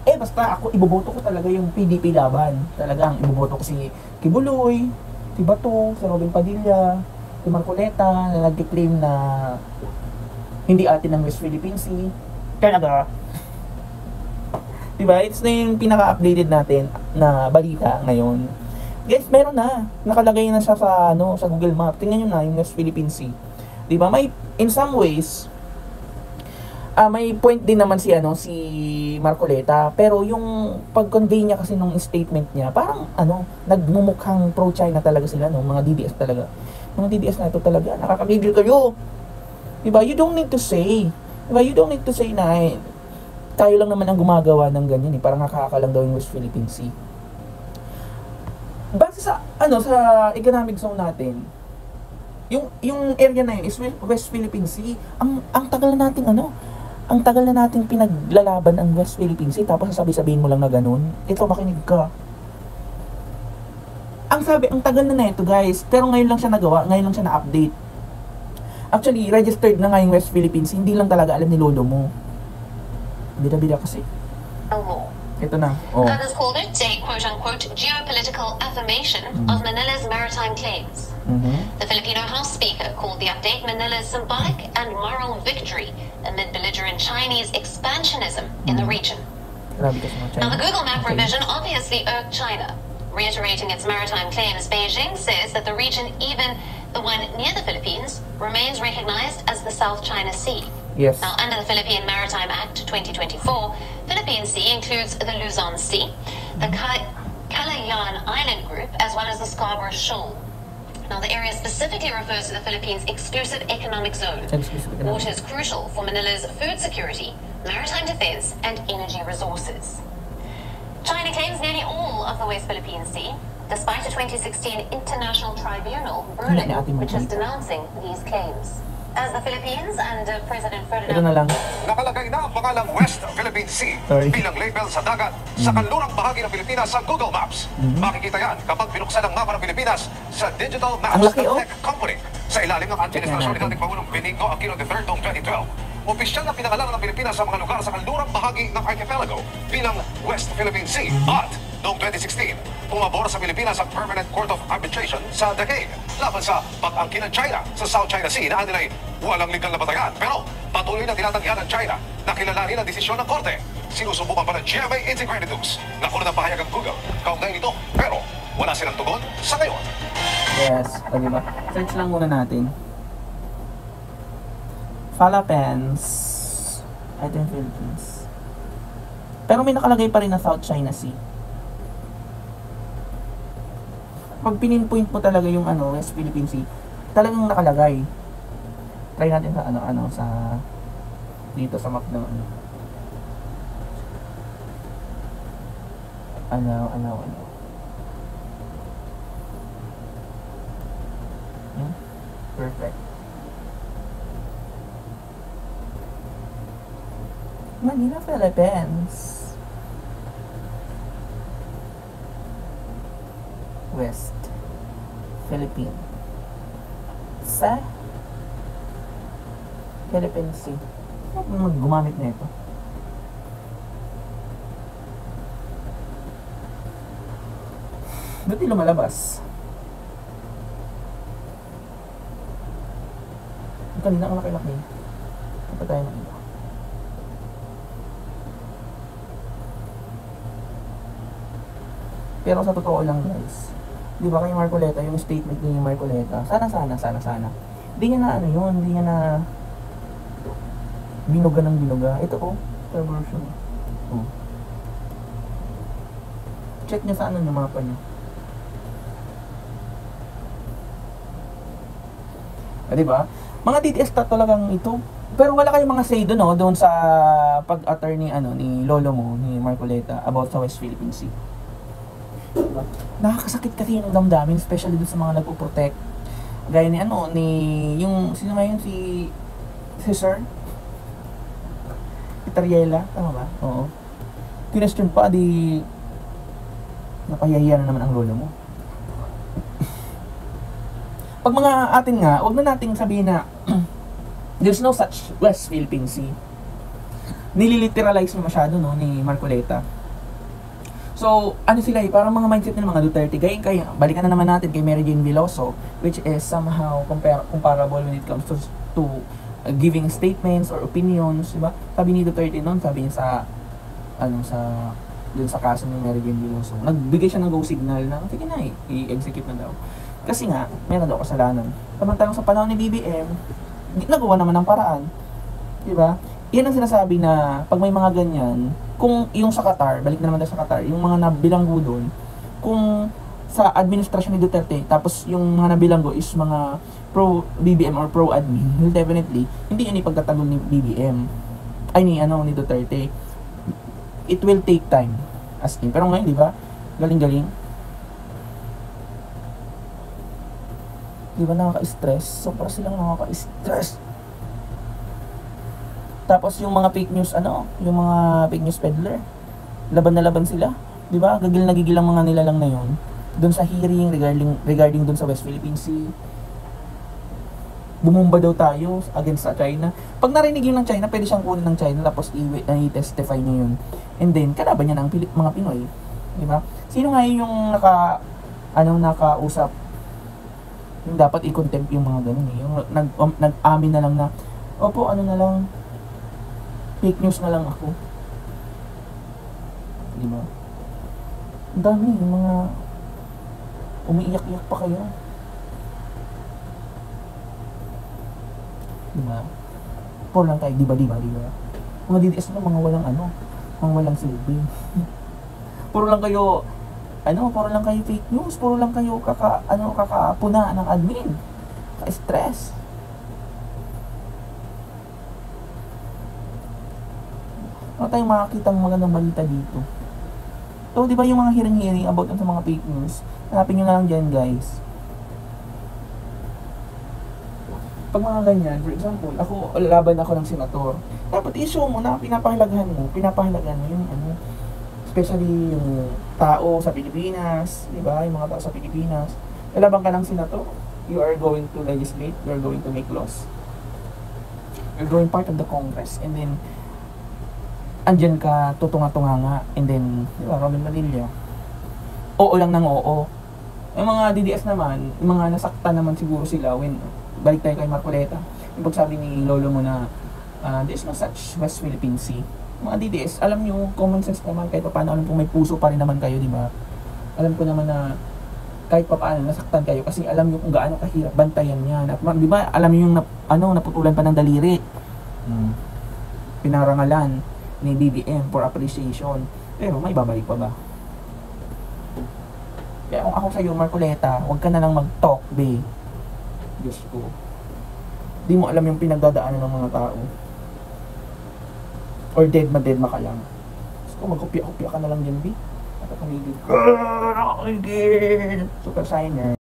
Eh, basta ako, iboboto ko talaga yung PDP laban. Talagang iboboto ko si Kibuloy, si Bato, si Robin Padilla, si Marcoleta, na nag-claim na hindi atin ang West Philippine Sea. Talaga. Diba? It's na yung pinaka-updated natin na balita ngayon. Guys, meron na. Nakalagay na siya sa, sa Google Map. Tingnan nyo na yung West Philippine Sea. Diba? May, in some ways, may point din naman si Marcoleta, pero yung pag-convey niya kasi nung statement niya, parang nagmumukhang pro-China talaga sila, mga DDS talaga. Mga DDS na ito talaga, nakakagigil kayo. Diba? You don't need to say. Diba? You don't need to say na tayo lang naman ang gumagawa ng ganyan parang nakakalang daw yung West Philippine Sea. Base sa sa economic zone natin, yung area na yun is West Philippine Sea. Ang tagal na nating ang tagal na nating pinaglalaban ang West Philippine Sea, tapos sasabi-sabihin mo lang na ganun. Ito, makinig ka. Ang tagal na ito, guys, pero ngayon lang siya nagawa, ngayon lang siya na-update. Actually, registered na nga yung West Philippine Sea, hindi lang talaga alam ni lolo mo. Bida-bida kasi. Ito na. Others called it a quote-unquote geopolitical affirmation of Manila's maritime claims. The Filipino House Speaker called the update Manila's symbolic and moral victory amid belligerent Chinese expansionism in the region. Now, the Google Map revision obviously irked China. Reiterating its maritime claims, Beijing says that the region, even the one near the Philippines, remains recognized as the South China Sea. Yes. Now, under the Philippine Maritime Act 2024, Philippine Sea includes the Luzon Sea, the Calayan Island Group, as well as the Scarborough Shoal. Now, the area specifically refers to the Philippines' exclusive economic zone. Water is crucial for Manila's food security, maritime defense, and energy resources. China claims nearly all of the West Philippine Sea, despite a 2016 international tribunal ruling which is denouncing these claims. As the Philippines and President Ferdinand... Nakalagay na ang pangalang West Philippine Sea bilang label sa dagat sa kanlurang bahagi ng Pilipinas sa Google Maps. Makikita yan kapag binuksan ang mapa ng Pilipinas sa Digital Maps Tech Company sa ilalim ng administrasyon ni dating Pangulong Benigno Aquino III noong 2012. Opisyal na pinangalanan ng Pilipinas sa mga lugar sa kanlurang bahagi ng archipelago bilang West Philippine Sea. At noong 2016, pumabor sa Pilipinas ang Permanent Court of Arbitration sa The Hague laban sa pag-angkin ng China sa South China Sea na nila'y walang legal na batayan. Pero patuloy na tinatanggihan ng China na kilalanin ang desisyon ng Korte. Sinusubukan pa ng GMA Integrated News na kunan ng pahayag ang Google kaugnay nito, pero wala silang tugon sa ngayon. Yes, o diba? Search lang muna natin. Philippines. Ito yung Philippines. Pero may nakalagay pa rin na South China Sea. Pag pininpoint mo talaga yung West Philippine Sea, talagang nakalagay. Try natin sa sa dito sa map ng Perfect. Manila, Philippines. West Philippine sa Philippine Sea. Gumamit na ito. Ba't di lumalabas? Kanina ang laki-laki. Ito tayo ng iba. Pero sa totoo lang, guys, di ba kay Marcoleta, yung statement ni Marcoleta, sana. Hindi niya na hindi niya na binuga ng binuga. Ito version. Check niya sa yung mapa niya. Di ba? Mga DTS talagang ito. Pero wala kayong mga say doon sa pag-attorney ni lolo mo, ni Marcoleta, about sa West Philippine Sea. Diba? Nakakasakit kasi yung damdamin, especially doon sa mga nagpo-protect. Gaya ni yung sino ngayon si Sir Itariela, tama ba? Oo. Question pa, napahiyahiya na naman ang lolo mo. Pag mga atin nga, wag na nating sabihin na there's no such West Philippine Sea. Nililiteralize mo masyado ni Marcoleta. So, ano sila parang mga mindset ng mga Duterte. Kaya balikan na naman natin kay Mary Jane Veloso, which is somehow comparable when it comes to giving statements or opinions, diba? Sabi ni Duterte noon, sabi niya dun sa kaso ni Mary Jane Veloso, nagbigay siya ng go signal na, sige na i-execute na daw. Kasi nga, meron daw kasalanan. Samantalang sa panahon ni BBM, nagawa naman ng paraan. Diba? Yan ang sinasabi na, pag may mga ganyan, kung yung sa Qatar, balik na naman tayo sa Qatar, yung mga nabilanggo doon, kung sa administrasyon ni Duterte, tapos yung mga nabilanggo is mga pro-BBM or pro-admin, well, definitely, hindi yun ipagtatanggol ni BBM. Ni Duterte. It will take time. As in. Pero ngayon, di ba? Galing-galing. Di ba nakaka-stress? So, para silang nakaka-stress. Tapos yung mga fake news, yung mga fake news peddler, laban na laban sila. Di ba? Gagil na gigil ang mga nilalang na yun. Doon sa hearing regarding doon sa West Philippine Sea. Bumumba daw tayo against sa China. Pag narinig yun ng China, pwede siyang kunin ng China tapos i-testify niya yun. And then, kalaban niya ng mga Pinoy. Di ba? Sino nga yung nakausap? Yung dapat i-contempt yung mga ganun eh. Yung nag-amin na lang na, opo, fake news na lang ako. Di ba? Ang dami, yung mga umiiyak-iyak pa kayo. Di ba? Puro lang tayo, di ba? Mga DDS na mga walang silbi. Puro lang kayo fake news, puro lang kayo kakapuna ng admin. Ka-stress. Ano tayong makakita ng magandang balita dito? So, di ba yung mga hearing about sa mga fake news? Hanapin nyo na lang dyan, guys. Pag mga ganyan, for example, laban ako ng senator. Dapat i-show mo na pinapahalagan mo yung especially yung tao sa Pilipinas, di ba? Yung mga tao sa Pilipinas. Laban ka ng senator, you are going to legislate, you are going to make laws. You're going part of the Congress, and then andyan ka, tutunga-tunga, and then, di ba, Robin Padilla. Oo lang ng oo. Yung mga DDS naman, yung mga nasaktan naman siguro sila when, balik tayo kay Marcoleta, yung pagsabi ni Lolo mo na, there's no such West Philippine Sea. Mga DDS, alam nyo, common sense naman, kahit paano, alam kong may puso pa rin naman kayo, di ba? Alam ko naman na, kahit paano, nasaktan kayo, kasi alam nyo kung gaano kahirap bantayan yan. At, di ba, alam nyo yung, naputulan pa ng daliri. Pinarangalan ni BBM for appreciation. Pero may babalik pa ba? Kaya kung ako sa'yo, Marcoleta, huwag ka na lang mag-talk, be. Diyos ko. Di mo alam yung pinagdadaanan ng mga tao. Or dead ma ka lang. So, magkopya-kopya ka na lang dyan, be. Nakakagigil. Nakakagigil! Super signer.